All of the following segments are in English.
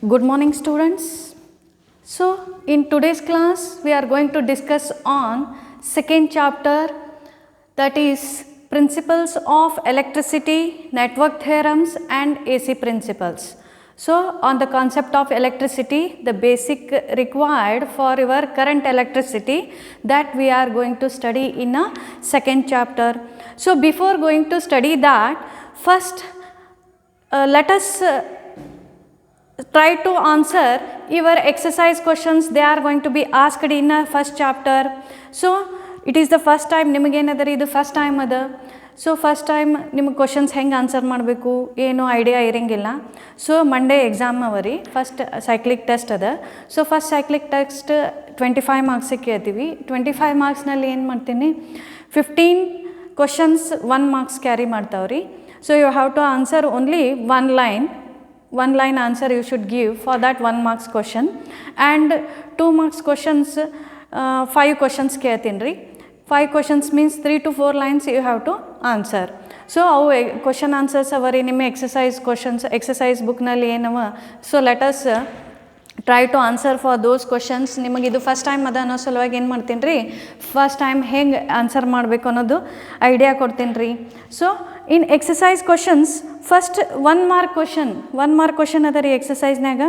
Good morning students. So in today's class we are going to discuss on second chapter, that is principles of electricity, network theorems and AC principles. So on the concept of electricity, the basic required for your current electricity, that we are going to study in a second chapter. So before going to study that, first let us try to answer your exercise questions. They are going to be asked in a first chapter. So it is the first time nimage enadari idu first time ada. So first time nim questions heng answer ಮಾಡಬೇಕು ಏನು idea ಇರಂಗಿಲ್ಲ. So Monday exam ಅವರಿ first cyclic test ಅದ. So first cyclic test 25 marks ಕೇಳ್ತೀವಿ. 25 marks ನಲ್ಲಿ ಏನು ಮಾಡ್ತೀನಿ, 15 questions 1 marks carry ಮಾಡ್ತಾವ್ರಿ. So you have to answer only one line answer you should give for that 1 marks question, and 2 marks questions 5 questions ಕೇಳ್ತೀನಿ. 5 questions means 3 to 4 lines you have to answer. So ಅವು question answers ಅವರಿ ನಿಮ್ಮ exercise questions exercise book ನಲ್ಲಿ ಏನವ. So let us try to answer for those questions. ನಿಮಗೆ ಇದು first time ಅದ ಅನ್ನೋ ಸಲುವಾಗಿ ಏನು ಮಾಡ್ತೀನಿ ರೀ, ಫಸ್ಟ್ ಟೈಮ್ ಹೆಂಗೆ ಆನ್ಸರ್ ಮಾಡಬೇಕು ಅನ್ನೋದು ಐಡಿಯಾ ಕೊಡ್ತೀನಿ ರೀ. So in exercise questions, first 1 mark question ಅದ ರೀ ಎಕ್ಸಸೈಸ್ನಾಗ.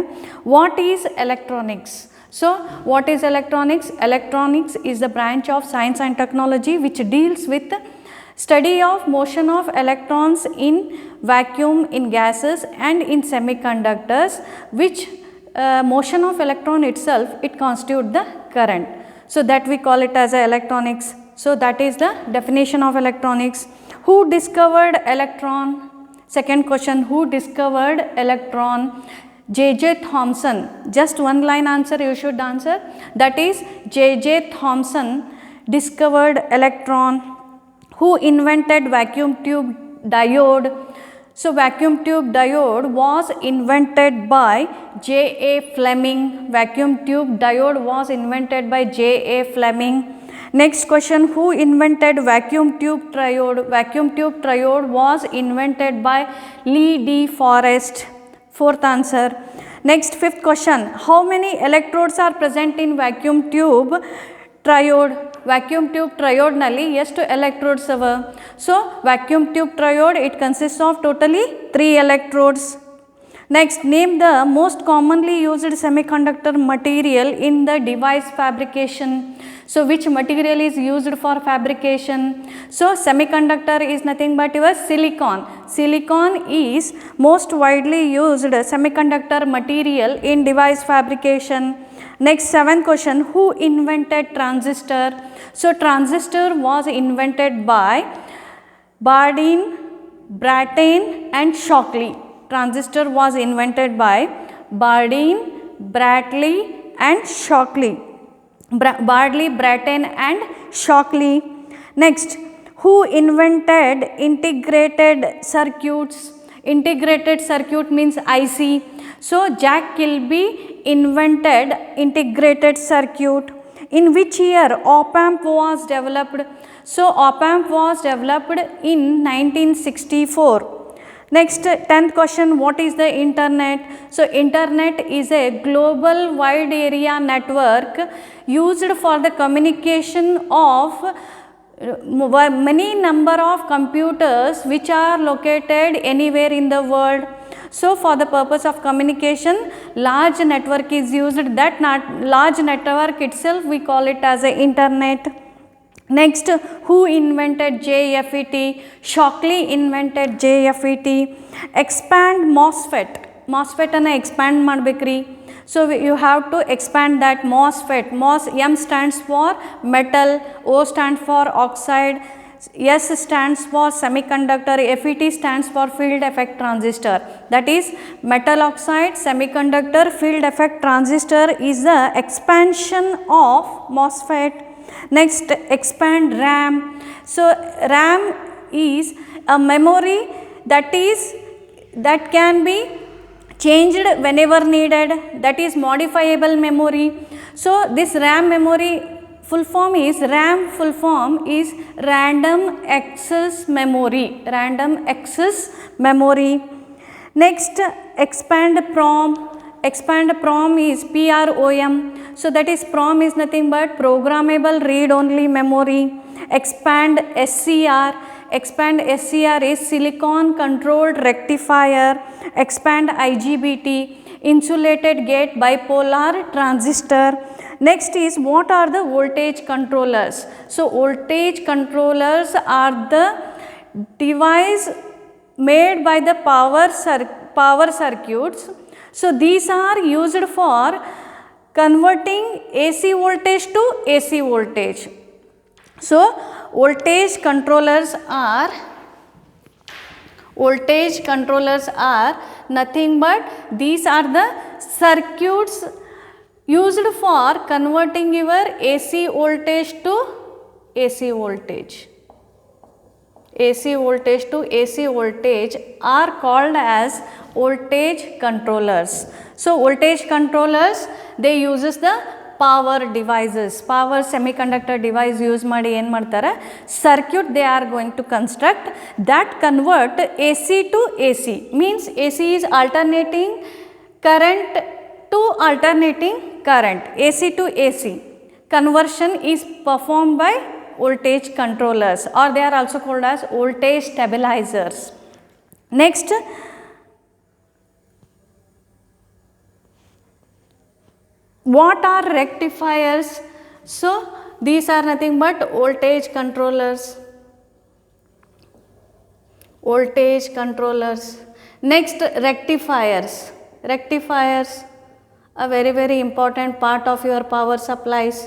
What is electronics? So what is electronics? Electronics is the branch of science and technology which deals with study of motion of electrons in vacuum, in gases and in semiconductors, which motion of electron itself, it constitutes the current. So that we call it as a electronics. So that is the definition of electronics. Who discovered electron? Second question, who discovered electron? J.J. Thomson. Just 1 line answer you should answer. That is J.J. Thomson discovered electron. Who invented vacuum tube diode? So vacuum tube diode was invented by J.A. Fleming. Vacuum tube diode was invented by J.A. Fleming. Next question, who invented vacuum tube triode? Vacuum tube triode was invented by Lee D. Forrest. Fourth answer. Next, fifth question, how many electrodes are present in vacuum tube triode? Vacuum tube triode nalli ಎಷ್ಟು electrodes ava? So vacuum tube triode, it consists of totally 3 electrodes. Next, name the most commonly used semiconductor material in the device fabrication. So which material is used for fabrication? So semiconductor is nothing but your silicon. Silicon is most widely used semiconductor material in device fabrication. Next, 7th question, who invented transistor? So transistor was invented by Bardeen, Brattain and Shockley. Transistor was invented by Bardeen, Bradley and Shockley. Bardley, Brattain and Shockley. Next, who invented integrated circuits? Integrated circuit means IC. So Jack Kilby invented integrated circuit. In which year op-amp was developed? So op-amp was developed in 1964. Next, 10th question, what is the internet? So internet is a global wide area network used for the communication of many number of computers which are located anywhere in the world. So for the purpose of communication, large network is used. That large network itself we call it as a internet. Next, who invented JFET? Shockley invented JFET. Expand MOSFET. MOSFET ಅನ್ನು expand ಮಾಡಬೇಕ್ರಿ. So you have to expand that MOSFET. M stands for metal, O stands for oxide, S stands for semiconductor, FET stands for field effect transistor. That is metal oxide semiconductor field effect transistor is the expansion of MOSFET. Next, expand RAM. So RAM is a memory that can be changed whenever needed, that is modifiable memory. So this RAM memory full form is random access memory. Next, expand PROM. expand PROM is PROM. So that is PROM is nothing but programmable read only memory. Expand SCR. Expand SCR is silicon controlled rectifier. Expand IGBT, insulated gate bipolar transistor. Next is, what are the voltage controllers? So voltage controllers are the device made by the power circuits. So these are used for converting AC voltage to AC voltage. So voltage controllers are nothing but these are the circuits used for converting your AC voltage to AC voltage. AC voltage to AC voltage are called as voltage controllers. So voltage controllers, they uses the power devices, power semiconductor device use ಮಾಡಿ ಏನು ಮಾಡ್ತಾರೆ, circuit they are going to construct that convert AC to AC, means AC is alternating current to alternating current, AC to AC. Conversion is performed by voltage controllers, or they are also called as voltage stabilizers. Next, what are rectifiers? So these are nothing but voltage controllers. Next, rectifiers. A very important part of your power supplies.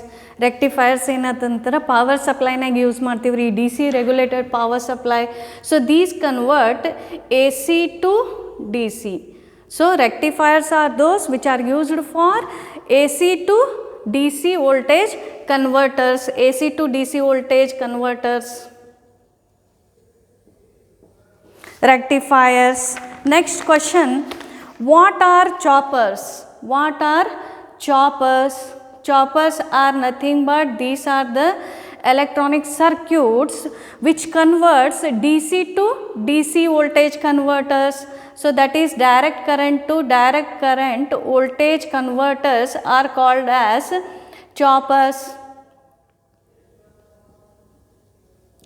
Rectifiers ಏನಂತಂದ್ರೆ power supply ನಾಗ use ಮಾಡ್ತೀವಿ, DC regulated power supply. So these convert AC to DC. So rectifiers are those which are used for AC to DC voltage converters. AC to DC voltage converters. Rectifiers. Next question, what are choppers? Choppers are nothing but these are the electronic circuits which converts DC to DC voltage converters. So that is direct current to direct current voltage converters are called as choppers.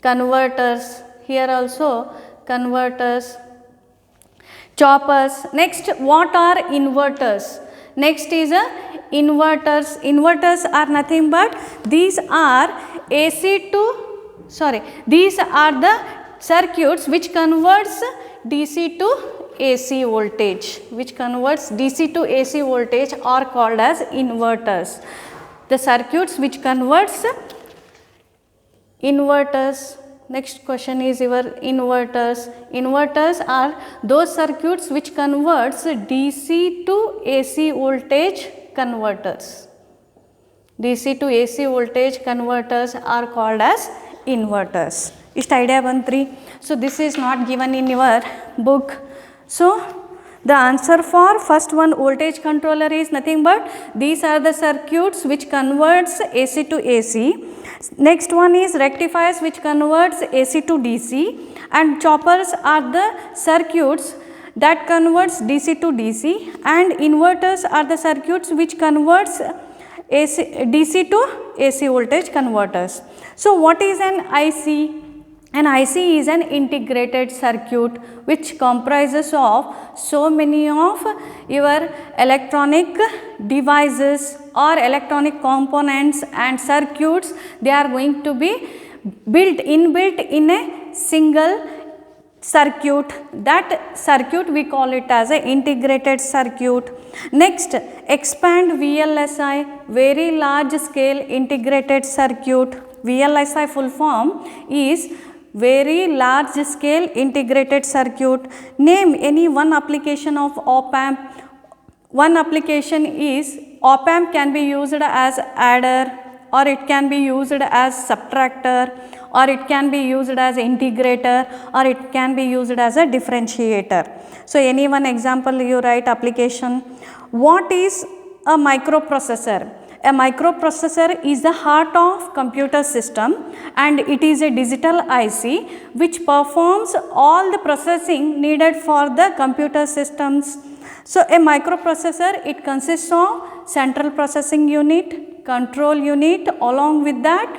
Converters, here also converters. Choppers. Next, what are inverters? Next is inverters. Inverters are nothing but these are these are the circuits which converts DC to AC voltage, are called as inverters. The circuits which converts inverters. Next question is your inverters. Inverters are those circuits which converts DC to AC voltage converters. DC to AC voltage converters are called as inverters. Ist idea bantri? So this is not given in your book. So the answer for first one, voltage controller, is nothing but these are the circuits which converts AC to AC. Next one is rectifiers which converts AC to DC, and choppers are the circuits that converts DC to DC, and inverters are the circuits which converts DC to AC voltage converters. So what is an IC? An IC is an integrated circuit which comprises of so many of your electronic devices or electronic components and circuits. They are going to be inbuilt in a single circuit. That circuit we call it as an integrated circuit. Next, expand VLSI, very large scale integrated circuit. VLSI full form is very large scale integrated circuit. Name any one application of op-amp. One application is op-amp can be used as adder, or it can be used as subtractor, or it can be used as integrator, or it can be used as a differentiator. So any one example you write application. What is a microprocessor? A microprocessor is the heart of computer system, and it is a digital IC which performs all the processing needed for the computer systems. So, a microprocessor, it consists of central processing unit, control unit, along with that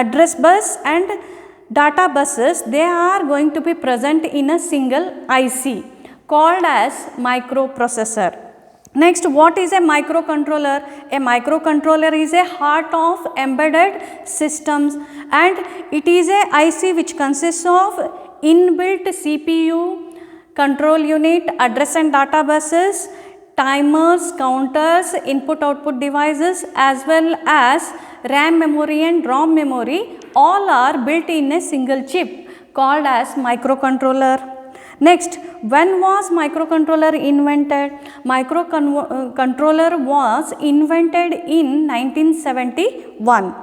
address bus and data buses. They are going to be present in a single IC called as microprocessor. Next, what is a microcontroller? A microcontroller is a heart of embedded systems, and it is a IC which consists of inbuilt CPU, control unit, address and data buses, timers, counters, input output devices, as well as RAM memory and ROM memory, all are built in a single chip called as microcontroller. Next, when was microcontroller invented? Microcontroller was invented in 1971.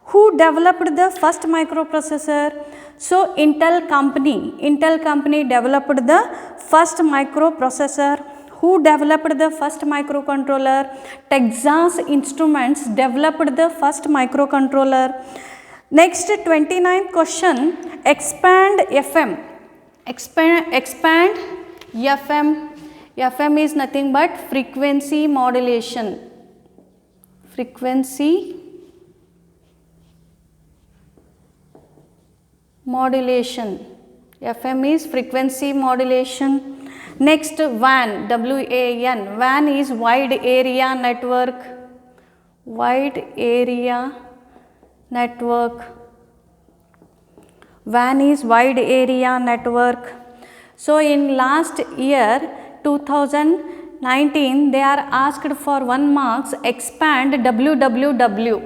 Who developed the first microprocessor? So, Intel company developed the first microprocessor. Who developed the first microcontroller? Texas Instruments developed the first microcontroller. Next, 29th question, expand FM. Expand FM. FM is nothing but frequency modulation. Frequency modulation. FM is frequency modulation. Next, WAN, WAN. WAN is wide area network. Wide area network. WAN is wide area network. So, in last year 2019, they are asked for 1 marks, expand WWW.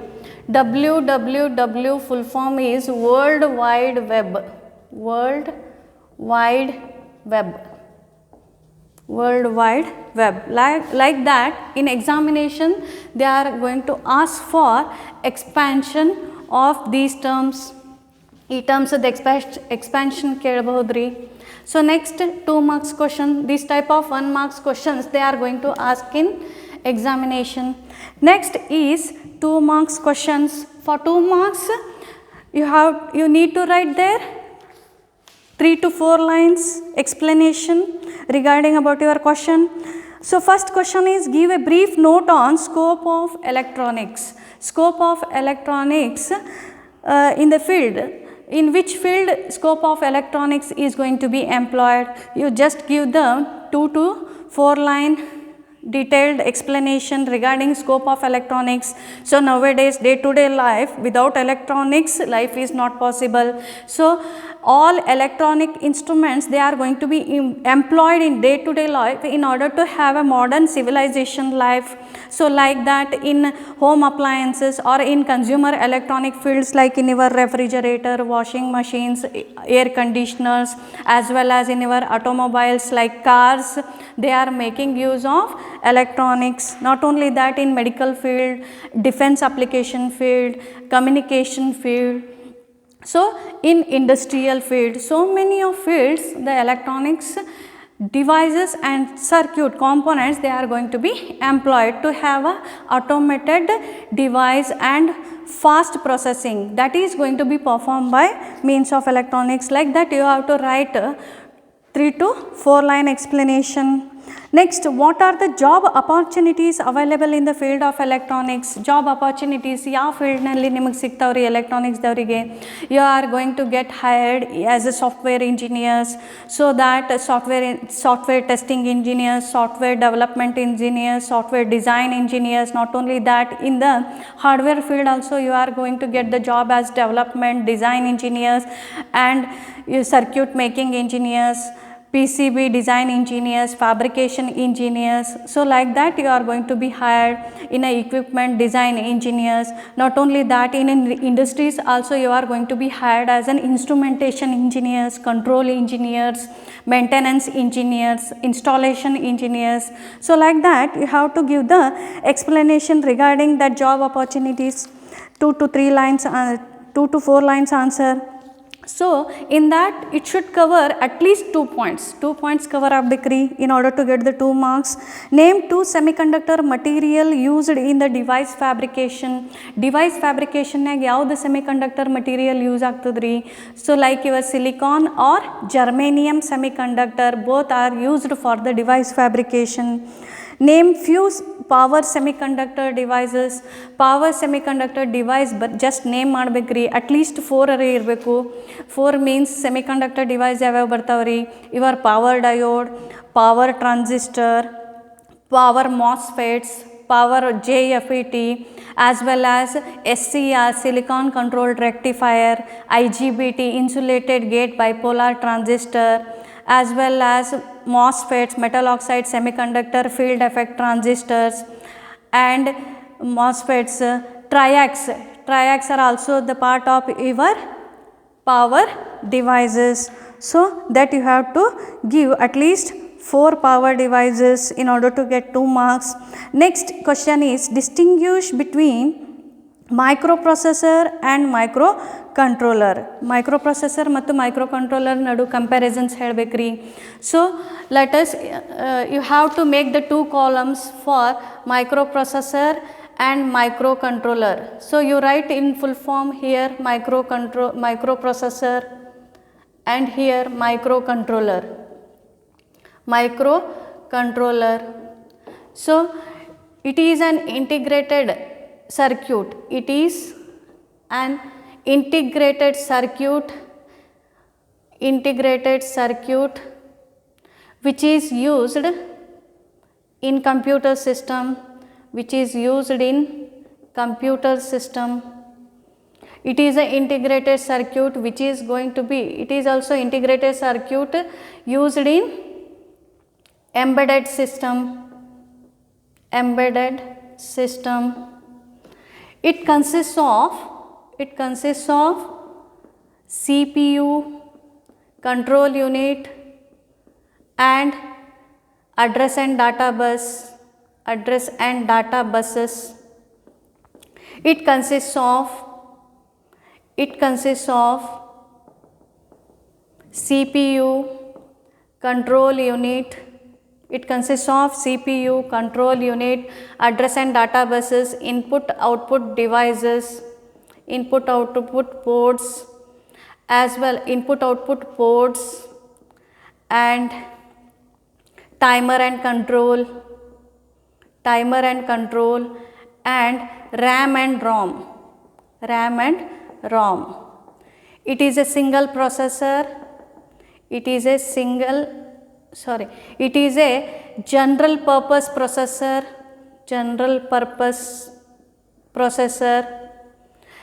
WWW full form is World Wide Web. World Wide Web. World Wide Web. Like that, in examination, they are going to ask for expansion of these terms. ಈ terms of the expansion ಕೇಳಬಹುದ್ರಿ. So, next 2 marks question, this type of 1 marks questions they are going to ask in examination. Next is 2 marks questions. For 2 marks, you need to write there 3 to 4 lines explanation regarding about your question. So, first question is, give a brief note on scope of electronics. Scope of electronics in the field. In which field scope of electronics is going to be employed? You just give the 2 to 4 line detailed explanation regarding scope of electronics. So, nowadays day to day life, without electronics life is not possible. So, all electronic instruments, they are going to be employed in day to day life in order to have a modern civilization life. So, like that in home appliances or in consumer electronic fields, like in your refrigerator, washing machines, air conditioners, as well as in your automobiles like cars, they are making use of electronics. Not only that, in medical field, defense application field, communication field. So, in industrial field, so many of fields, the electronics devices and circuit components, they are going to be employed to have a automated device and fast processing that is going to be performed by means of electronics. Like that, you have to write 3 to 4 line explanation. Next, what are the job opportunities available in the field of electronics? Job opportunities ಯಾವ field ನಲ್ಲಿ ನಿಮಗೆ ಸಿಗ್ತಾವ್ರಿ electronics ದವರಿಗೆ? You are going to get hired as a software engineers, so that software testing engineers, software development engineers, software design engineers. Not only that, in the hardware field also you are going to get the job as development design engineers and circuit making engineers, PCB design engineers, fabrication engineers. So, like that you are going to be hired in a equipment design engineers. Not only that, in industries also you are going to be hired as an instrumentation engineers, control engineers, maintenance engineers, installation engineers. So, like that you have to give the explanation regarding that job opportunities, 2 to 3 lines, 2 to 4 lines answer. So, in that it should cover at least 2 points. 2 points cover abdicary in order to get the 2 marks. Name 2 semiconductor material used in the device fabrication. Device fabrication nag yavudu semiconductor material use agtadri. So, like your silicon or germanium semiconductor, both are used for the device fabrication. Name few power semiconductor devices. Power semiconductor device but just name ಮಾಡಬೇಕ್ರಿ at least 4 ಅರೇ ಇರಬೇಕು. 4 means semiconductor device ಯಾವ್ಯಾವ ಬರ್ತಾವ್ರಿ, your power diode, power transistor, power MOSFETs, power JFET, as well as SCR silicon controlled rectifier, IGBT insulated gate bipolar transistor, as well as MOSFETs, metal oxide semiconductor field effect transistors, and MOSFETs. Triacs are also the part of your power devices. So, that you have to give at least 4 power devices in order to get 2 marks. Next question is distinguish between microprocessor and microcontroller. Microprocessor ಮತ್ತು microcontroller ನಡು comparisons ಹೇಳಬೇಕ್ರಿ. So, let us you have to make the 2 columns for microprocessor and microcontroller. So, you write in full form here microprocessor and here microcontroller. So, it is an integrated circuit. It is an integrated circuit which is used in computer system, It is an integrated circuit which is going to be, it is also integrated circuit used in embedded system. It consists of CPU, control unit, and address and data buses. It consists of CPU, control unit, address and data buses, input output devices, input output ports, and timer and control, and RAM and ROM. It is a single processor. It is a general purpose processor.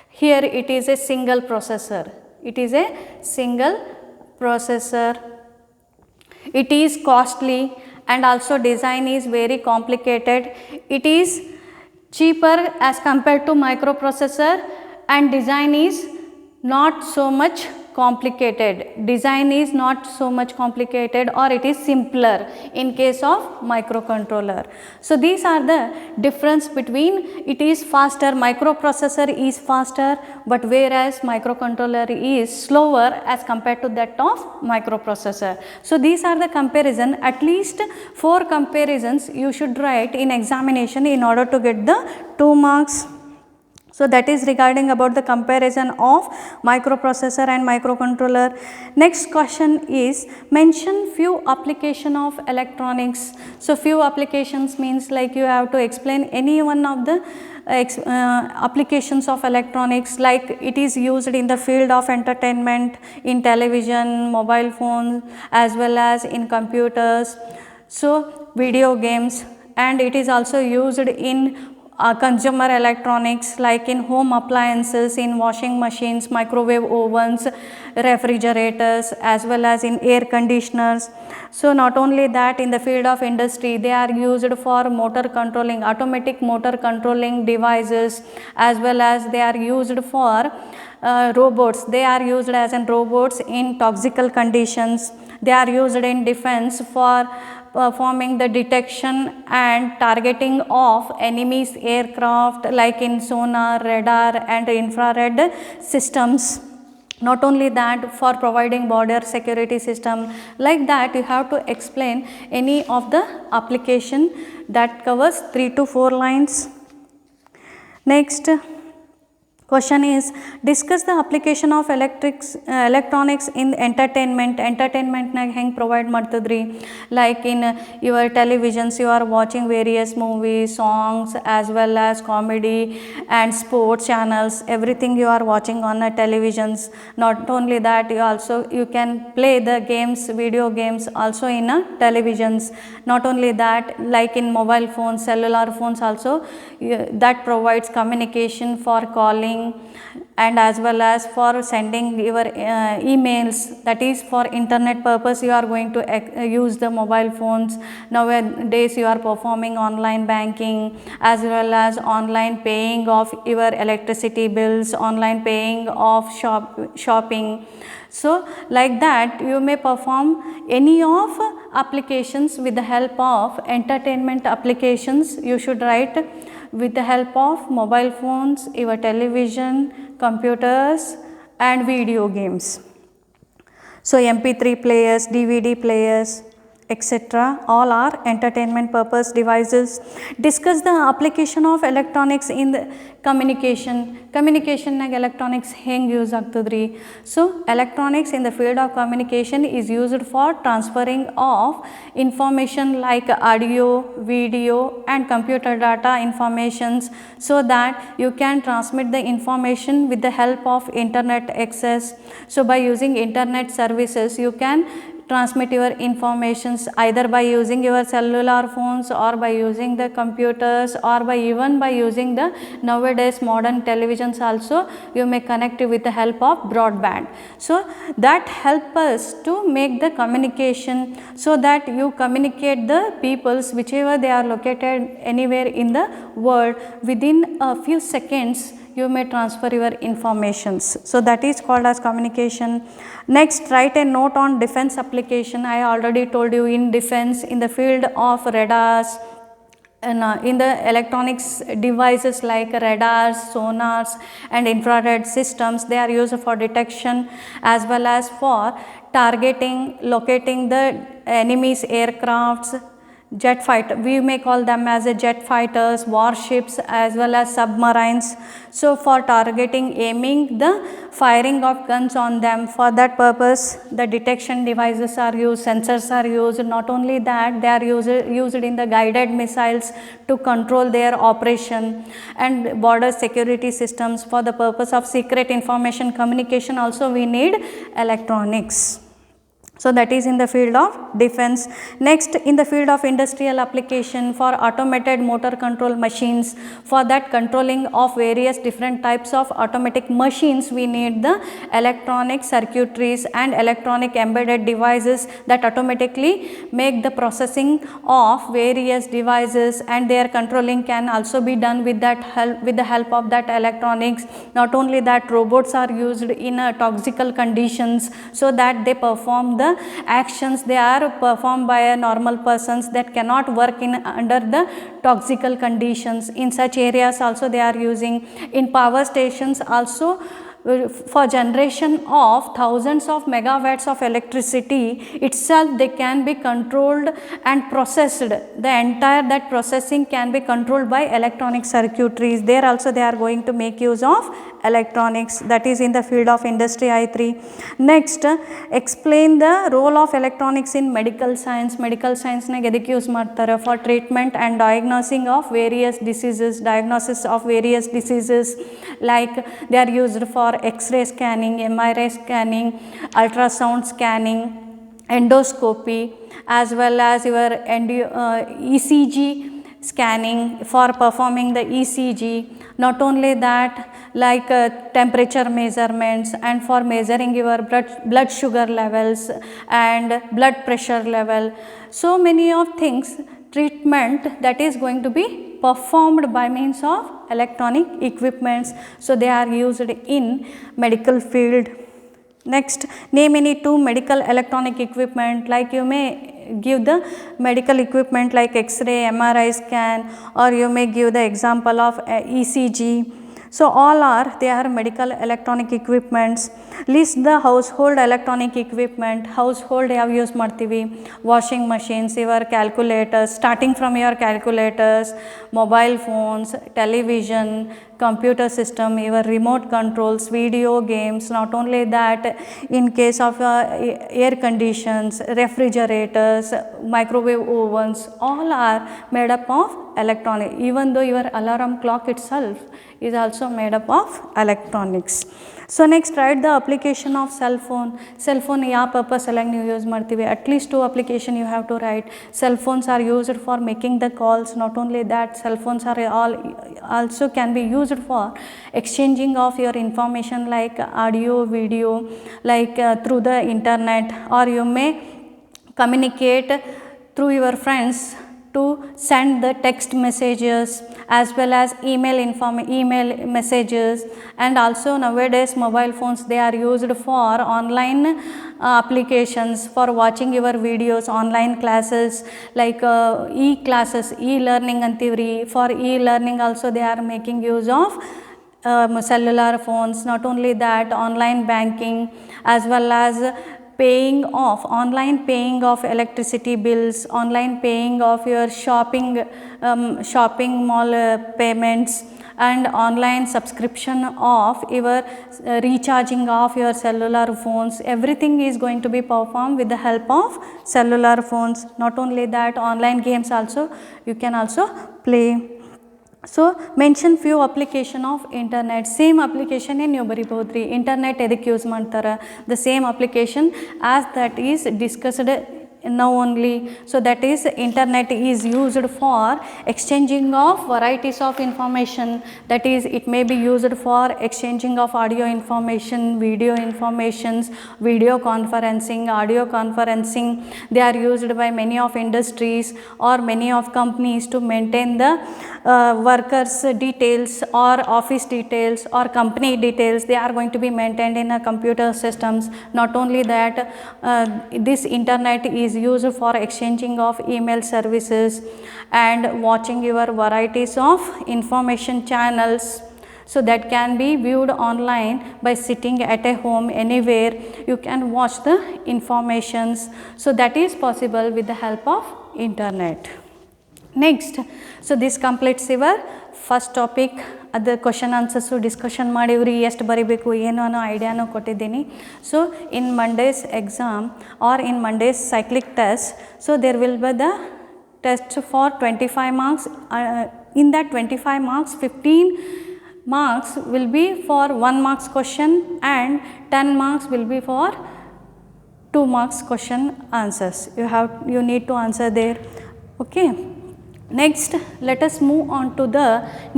Here it is a single processor. It is costly and also design is very complicated. It is cheaper as compared to microprocessor, and design is not so much complicated, or it is simpler in case of microcontroller. So, these are the difference between, it is faster, microprocessor is faster, but whereas microcontroller is slower as compared to that of microprocessor. So, these are the comparison, at least 4 comparisons you should write in examination in order to get the 2 marks. So, that is regarding about the comparison of microprocessor and microcontroller. Next question is mention few application of electronics. So, few applications means like you have to explain any one of the applications of electronics, like it is used in the field of entertainment, in television, mobile phones, as well as in computers, so video games, and it is also used in consumer electronics like in home appliances, in washing machines, microwave ovens, refrigerators, as well as in air conditioners. So, not only that, in the field of industry they are used for automatic motor controlling devices, as well as they are used for robots. They are used as in robots in toxical conditions. They are used in defense for performing the detection and targeting of enemies aircraft, like in sonar, radar, and infrared systems. Not only that, for providing border security system, like that you have to explain any of the application that covers 3 to 4 lines. Next question is, discuss the application of electronics in entertainment. Entertainment na heng provide ಮಾಡ್ತದ್ರಿ, like in your televisions you are watching various movies, songs, as well as comedy and sports channels, everything you are watching on the televisions. Not only that, you can play the games, video games also in televisions. Not only that, like in mobile phones, cellular phones also, that provides communication for calling and as well as for sending your emails, that is for internet purpose you are going to use the mobile phones. Nowadays you are performing online banking as well as online paying of your electricity bills, online paying of shopping. So like that you may perform any of applications with the help of entertainment applications. You should write with the help of mobile phones, your television, computers and video games. So MP3 players, DVD players, etc. all are entertainment purpose devices. Discuss the application of electronics in the communication. Communication nag electronics heng use agtadri. So electronics in the field of communication is used for transferring of information like audio, video and computer data informations, so that you can transmit the information with the help of internet access. So by using internet services you can transmit your informations either by using your cellular phones or by using the computers or by even by using the nowadays modern televisions also you may connect with the help of broadband. So that help us to make the communication, so that you communicate the peoples whichever they are located anywhere in the world, within a few seconds you may transfer your informations. So that is called as communication. Next, write a note on defense application. I already told you, in defense, in the field of radars, and in the electronics devices like radars, sonars and infrared systems, they are used for detection as well as for targeting, locating the enemy's aircrafts, jet fighter, we may call them as a jet fighters, warships as well as submarines. So for targeting, aiming, the firing of guns on them, for that purpose the detection devices are used, sensors are used. Not only that, they are used in the guided missiles to control their operation, and border security systems. For the purpose of secret information communication also we need electronics. So that is in the field of defense. Next, in the field of industrial application, for automated motor control machines, for that controlling of various different types of automatic machines, we need the electronic circuitries and electronic embedded devices that automatically make the processing of various devices, and their controlling can also be done with the help of that electronics. Not only that, robots are used in toxical conditions, so that they perform the actions they are performed by a normal persons that cannot work in under the toxical conditions. In such areas also they are using. In power stations also, for generation of thousands of megawatts of electricity itself, they can be controlled and processed. The entire that processing can be controlled by electronic circuitries. There also they are going to make use of electronics. That is in the field of industry I3. Next, explain the role of electronics in medical science. Medical science na edik use ಮಾಡ್ತಾರೆ? For treatment and diagnosing of various diseases, like they are used for X-ray scanning, MRI scanning, ultrasound scanning, endoscopy, as well as your ECG scanning, for performing the ECG. Not only that, like temperature measurements, and for measuring your blood sugar levels and blood pressure level. So many of things, treatment that is going to be performed by means of electronic equipments. So they are used in medical field. Next, name any two medical electronic equipment. Like you may give the medical equipment like X-ray, MRI scan, or you may give the example of ECG. So all are, they are medical electronic equipments. List the household electronic equipment. Household have use ಮಾಡ್ತೀವಿ, washing machines, your calculators, starting from your calculators, mobile phones, television, computer system, your remote controls, video games. Not only that, in case of air conditions, refrigerators, microwave ovens, all are made up of electronic. Even though your alarm clock itself is also made up of electronics. So next, write the application of cell phone. Cell phone ಯಾವ purpose ಎಲ್ಲ ನೀವು use ಮಾಡ್ತೀವಿ? At least 2 application you have to write. Cell phones are used for making the calls. Not only that, cell phones are also can be used for exchanging of your information like audio, video, like through the internet, or you may communicate through your friends to send the text messages as well as email messages. And also nowadays mobile phones, they are used for online applications, for watching your videos, online classes like e-classes, e-learning antivri. For e-learning also they are making use of cellular phones. Not only that, online banking as well as online paying of electricity bills, online paying of your shopping mall payments, and online subscription of your recharging of your cellular phones. Everything is going to be performed with the help of cellular phones. Not only that, online games also you can also play. So mention few application of internet. Same application ನೀವು ಬರಿಬಹುದ್ರಿ. Internet ಎದಕ್ಕೆ use ಮಾಡ್ತಾರೆ? The same application as that is discussed now only. So that is, internet is used for exchanging of varieties of information. That is, it may be used for exchanging of audio information, video informations, video conferencing, audio conferencing. They are used by many of industries or many of companies to maintain the workers details or office details or company details. They are going to be maintained in a computer systems. Not only that, this internet is used for exchanging of email services and watching your varieties of information channels. So that can be viewed online by sitting at a home anywhere. You can watch the informations. So that is possible with the help of internet. Next, so this completes your first topic. ಅದು question answers discussion ಮಾಡಿವ್ರಿ, ಎಷ್ಟು ಬರೀಬೇಕು ಏನೋ ಅನ್ನೋ ಐಡಿಯಾನೂ ಕೊಟ್ಟಿದ್ದೀನಿ. So in Mondays exam or in Mondays cyclic test, so there will be the test for 25 marks. In that 25 marks, 15 marks will be for 1 marks question and 10 marks will be for 2 marks question answers. You need to answer there. Okay. Next, let us move on to the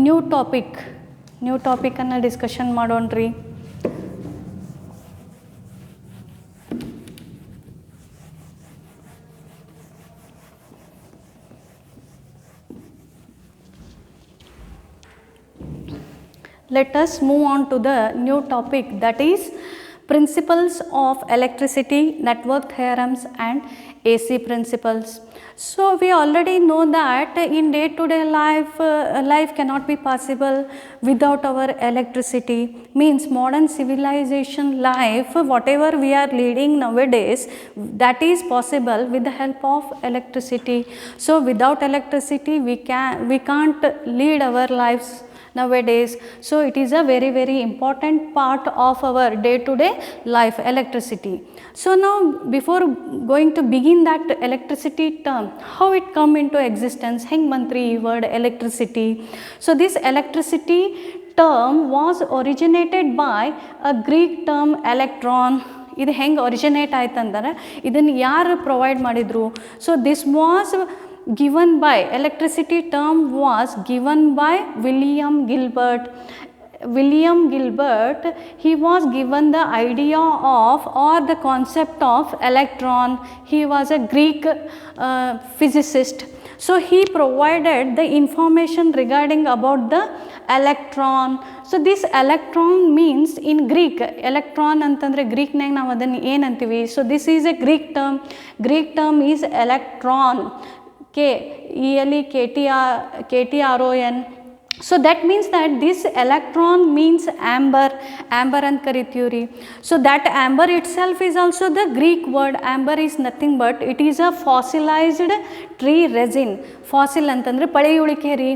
new topic. New topic ಅನ್ನು discussion ಮಾಡೋಣ್ರಿ. Let us move on to the new topic, that is principles of electricity, network theorems and AC principles. So we already know that in day-to-day life cannot be possible without our electricity. Means modern civilization life, whatever we are leading nowadays, that is possible with the help of electricity. So without electricity we can't lead our lives nowadays. So it is a very, very important part of our day-to-day life, electricity. So now, before going to begin that electricity term, how it come into existence, heng mantri word electricity. So this electricity term was originated by a Greek term electron. ಇದು ಹೆಂಗೆ originate ಆಯ್ತಂದ್ರೆ ಇದನ್ನು ಯಾರು provide ಮಾಡಿದ್ರು? So this was given by, electricity term was given by William Gilbert. He was given the idea of or the concept of electron. He was a Greek physicist. So he provided the information regarding about the electron. So this electron means in Greek, electron antandre Greek nag ನಾವು ಅದನ್ನು ಏನು ಅಂತೀವಿ? So this is a Greek term. Greek term is electron. KTRON. So that means that this electron means amber, amber ಅಂತ ಕರಿತೀವಿ ರೀ. So that amber itself is also the Greek word. Amber is nothing but it is a fossilized tree resin. Fossil ಅಂತಂದ್ರೆ ಪಳೆಯುಳಿಕೆ ರೀ.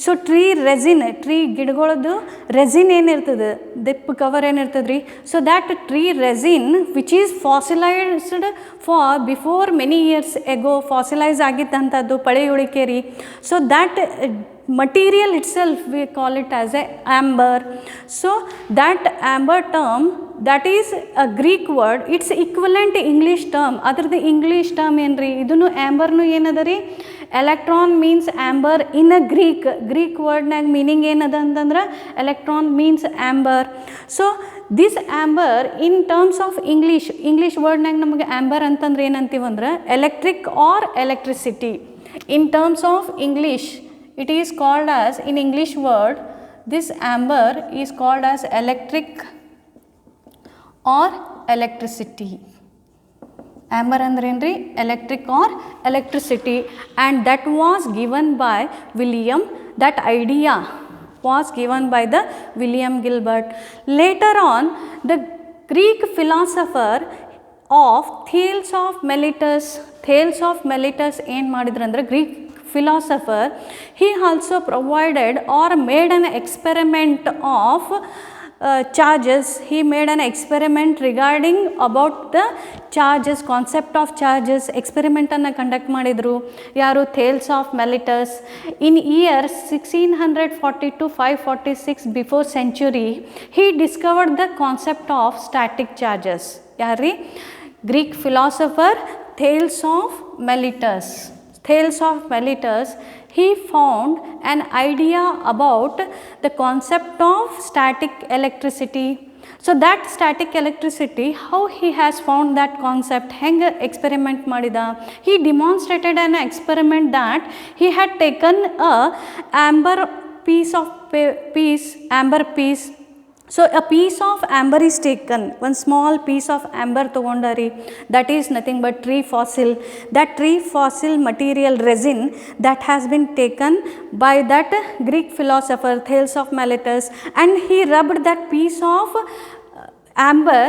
So tree resin, tree ಗಿಡಗಳದ್ದು resin ಏನಿರ್ತದೆ, ದಿಪ್ cover ಏನಿರ್ತದೆ ರೀ. So that tree resin which is fossilized for before many years ago, fossilize ಆಗಿದ್ದಂಥದ್ದು ಪಳೆಯುಳಿಕೆ ರೀ. So that material itself we call it as a amber. So that amber term, that is a Greek word, its equivalent English term, adrada English term enri idunu amber nu enada ri, electron means amber in a Greek word nag meaning enada antandra electron means amber. So this amber in terms of English word nag namaga amber antandre enantivandra electric or electricity. In terms of English it is called as, in English word, this amber is called as electric or electricity. Amber andrenri electric or electricity, and that was given by William, that idea was given by the William Gilbert. Later on, the Greek philosopher of Thales of Miletus ಏನು ಮಾಡಿದ್ರು ಅಂದರೆ Greek philosopher, he also provided or made an experiment of charges. He made an experiment regarding about the charges, concept of charges. Experiment anna conduct madidru yaru, Thales of Miletus. In year 1640 to 546 before century, he discovered the concept of static charges. Yari Greek philosopher Thales of Miletus. He found an idea about the concept of static electricity. So that static electricity, how he has found that concept, henga experiment madida, he demonstrated an experiment that he had taken a amber piece. So a piece of amber is taken, one small piece of amber togondari, that is nothing but tree fossil. That tree fossil material resin that has been taken by that Greek philosopher Thales of Miletus, and he rubbed that piece of amber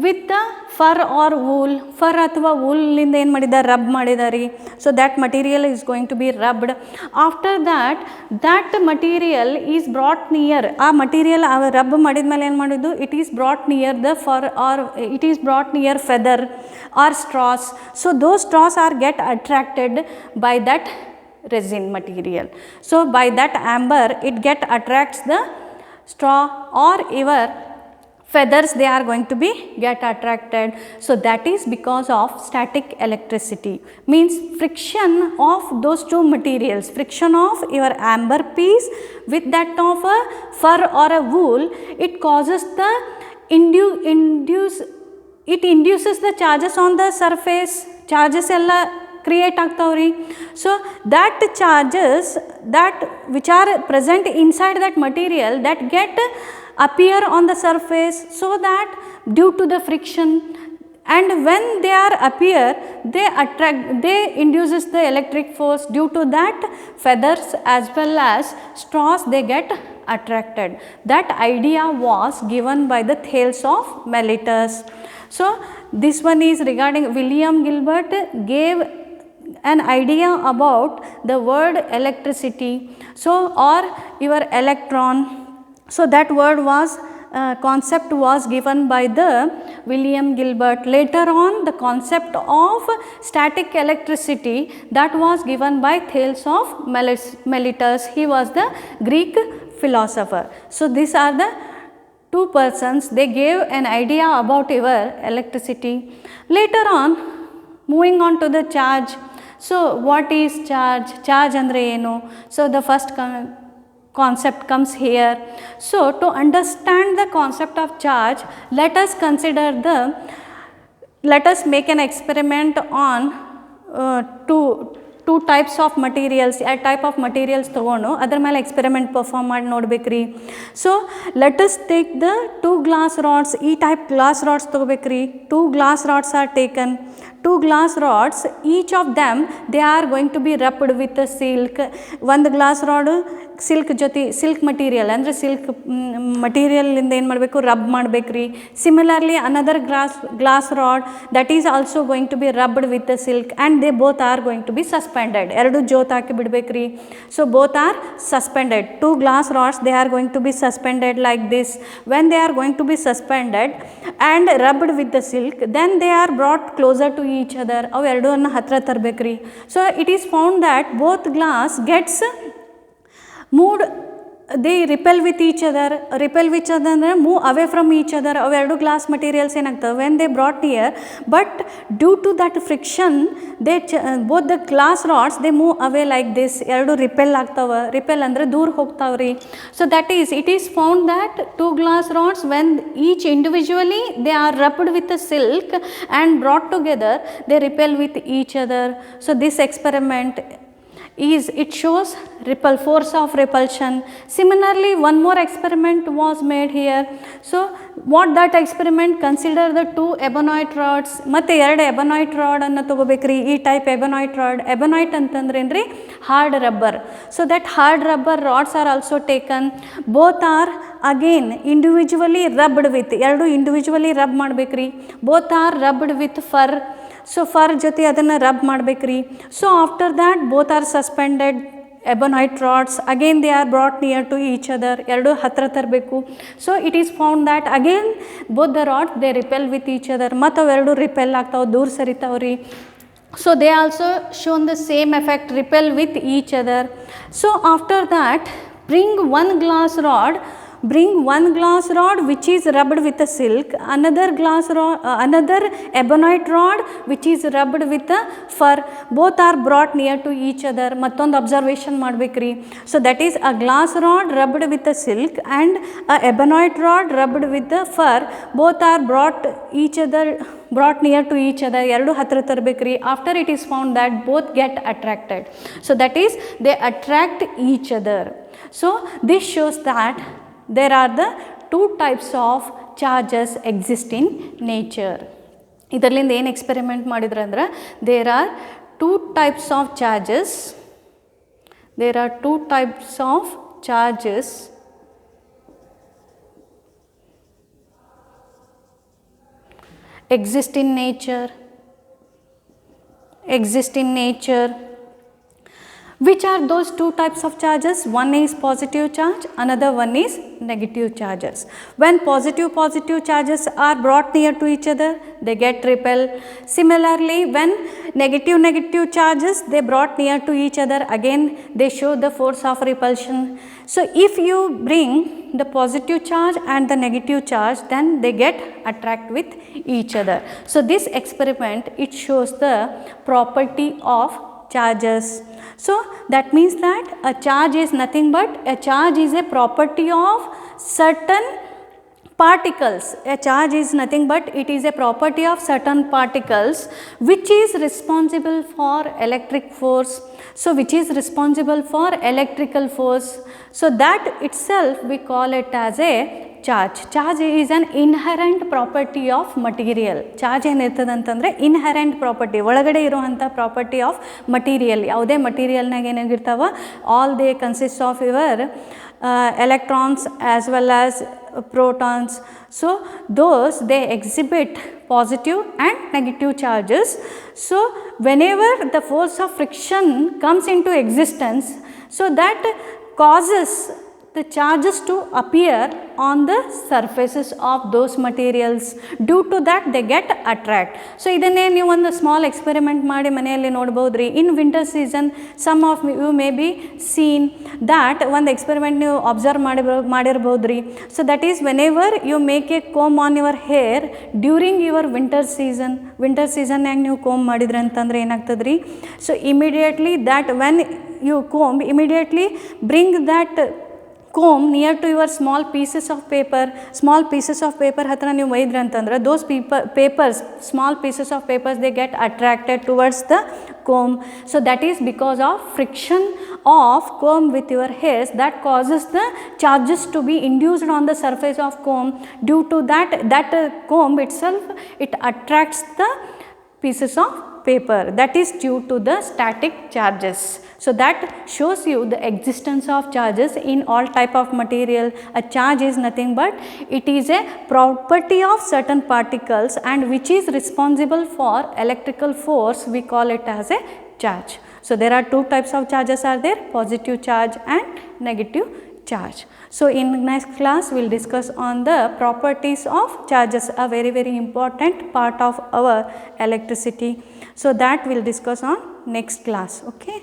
with the fur or wool. Fur athwa wool linda ಏನು ಮಾಡಿದ್ದಾರೆ, rub ಮಾಡಿದ್ದಾರೆ. So that material is going to be rubbed. After that, that material is brought near, ಆ material rub ಮಾಡಿದ ಮೇಲೆ ಏನು ಮಾಡಿದ್ದು, it is brought near the fur or it is brought near feather or straws. So those straws are get attracted by that resin material. So by that amber it attracts the straw or your feathers, they are going to be get attracted. So that is because of static electricity, means friction of those two materials, friction of your amber piece with that of a fur or a wool, it causes the it induces the charges on the surface. Charges ella create ಆಗ್ತಾವ್ರಿ. So that charges that which are present inside that material that get appear on the surface, so that due to the friction, and when they are appear, they induces the electric force. Due to that, feathers as well as straws, they get attracted. That idea was given by the Thales of Miletus. So this one is regarding William Gilbert gave an idea about the word electricity, so or your electron. So that word was concept was given by the William Gilbert. Later on, the concept of static electricity, that was given by Thales of Miletus. He was the Greek philosopher. So these are the two persons, they gave an idea about your electricity. Later on, moving on to the charge. So what is charge? Charge andre enu? So the first concept comes here. So to understand the concept of charge, let us make an experiment on two types of materials. A type of materials ತಗೊಂಡು ಅದರ ಮೇಲೆ experiment perform ಮಾಡಿ ನೋಡಬೇಕ್ರಿ. So let us take the two glass rods. ಈ type glass rods ತಗೋಬೇಕ್ರಿ. Two glass rods are taken. two glass rods, each of them they are going to be rubbed with a silk. One glass rod silk joti silk material andre silk material inda ಏನು ಮಾಡಬೇಕು rub ಮಾಡಬೇಕ್ರಿ. Similarly another glass rod that is also going to be rubbed with the silk and they both are going to be suspended. ಎರಡು ಜೋತ್ ಹಾಕಿ ಬಿಡಬೇಕ್ರಿ. So both are suspended. Two glass rods they are going to be suspended like this. When they are going to be suspended and rubbed with the silk, then they are brought closer to each other. ಅವು ಎರಡನ್ನ ಹತ್ರ ತರಬೇಕ್ರಿ. So it is found that both glass gets moved, they repel with each other ಅಂದರೆ move away from each other. ಅವೆರಡು glass materials ಏನಾಗ್ತವೆ when they brought near, but due to that friction they both the glass rods they move away like this. ಎರಡು repel ಆಗ್ತಾವೆ. Repel ಅಂದರೆ ದೂರ ಹೋಗ್ತಾವ್ರಿ. So that is, it is found that two glass rods when each individually they are rubbed with the silk and brought together, they repel with each other. So this experiment is, it shows force of repulsion. Similarly one more experiment was made here. So what that experiment, consider the two ebonite rods. ಮತ್ತೆ ಎರಡು ebonite rod ಅನ್ನು ತಗೋಬೇಕ್ರಿ. ಈ type ebonite rod, ebonite ಅಂತಂದ್ರೆ ಏನ್ರಿ hard rubber. So that hard rubber rods are also taken. Both are again individually rubbed with, ಎರಡು individually rub ಮಾಡಬೇಕ್ರಿ. Both are rubbed with fur. So fur ಜೊತೆ ಅದನ್ನು rub ಮಾಡಬೇಕ್ರಿ. So after that both are suspended ebonite rods, again they are brought near to each other. ಎರಡು ಹತ್ರ ತರಬೇಕು. So it is found that again both the rods they repel with each other. ಮತ್ತು ಅವೆರಡು repel ಆಗ್ತಾವೆ, ದೂರ ಸರಿತಾವ್ರಿ. So they also shown the same effect, repel with each other. So after that bring one glass rod which is rubbed with a silk, another ebonite rod which is rubbed with a fur. Both are brought near to each other. ಮತ್ತೊಂದು observation ಮಾಡಬೇಕ್ರಿ. So that is a glass rod rubbed with a silk and a ebonite rod rubbed with the fur. Both are brought near to each other. ಎರಡು ಹತ್ರ ತರಬೇಕ್ರಿ. After it is found that both get attracted. So that is, they attract each other. So this shows that there are the two types of charges exist in nature. ಇದರಲ್ಲಿಂದ ಏನು experiment ಮಾಡಿದ್ರು ಅಂದ್ರೆ, there are two types of charges exist in nature. Which are those two types of charges? One is positive charge, another one is negative charges. When positive charges are brought near to each other, they get repel. Similarly, when negative charges they brought near to each other, again they show the force of repulsion. So if you bring the positive charge and the negative charge, then they get attract with each other. So this experiment, it shows the property of charges. So that means that a charge is nothing but, a charge is a property of certain particles. A charge is nothing but it is a property of certain particles which is responsible for electric force. So which is responsible for electrical force. So that itself we call it as a charge. Charge is an inherent property of material. Charge ಏನಿರ್ತದೆ ಅಂತಂದರೆ inherent property, ಒಳಗಡೆ ಇರುವಂಥ property of material. ಯಾವುದೇ ಮಟೀರಿಯಲ್ನಾಗ ಏನಾಗಿರ್ತಾವ, all they consist of your electrons as well as protons. So those they exhibit positive and negative charges. So whenever the force of friction comes into existence, so that causes the charges to appear on the surfaces of those materials. Due to that they get attract. So idanne ನೀವು ಒಂದು small experiment ಮಾಡಿ ಮನೆಯಲ್ಲಿ ನೋಡಬಹುದ್ರಿ. In winter season some of you may be seen that ಒಂದು experiment ನೀವು observe ಮಾಡಿರ್ಬೋದ್ರಿ. So that is whenever you make a comb on your hair during your ವಿಂಟರ್ ಸೀಸನ್ಯಾಗ ನೀವು ಕೋಮ್ ಮಾಡಿದ್ರಿ ಅಂತಂದ್ರೆ ಏನಾಗ್ತದ್ರಿ. So immediately that when you comb, immediately bring that comb near to your small pieces of paper ಹತ್ರ ನೀವು ಒಯ್ದ್ರಿ ಅಂತಂದ್ರೆ those small pieces of papers they get attracted towards the comb. So that is because of friction of comb with your hairs that causes the charges to be induced on the surface of comb. Due to that comb itself, it attracts the pieces of paper, that is due to the static charges. So, that shows you the existence of charges in all type of material. A charge is nothing but it is a property of certain particles, and which is responsible for electrical force, we call it as a charge. So, there are two types of charges are there, positive charge and negative charge. So, in next class we will discuss on the properties of charges, a very important part of our electricity. So, that we will discuss on next class. Okay.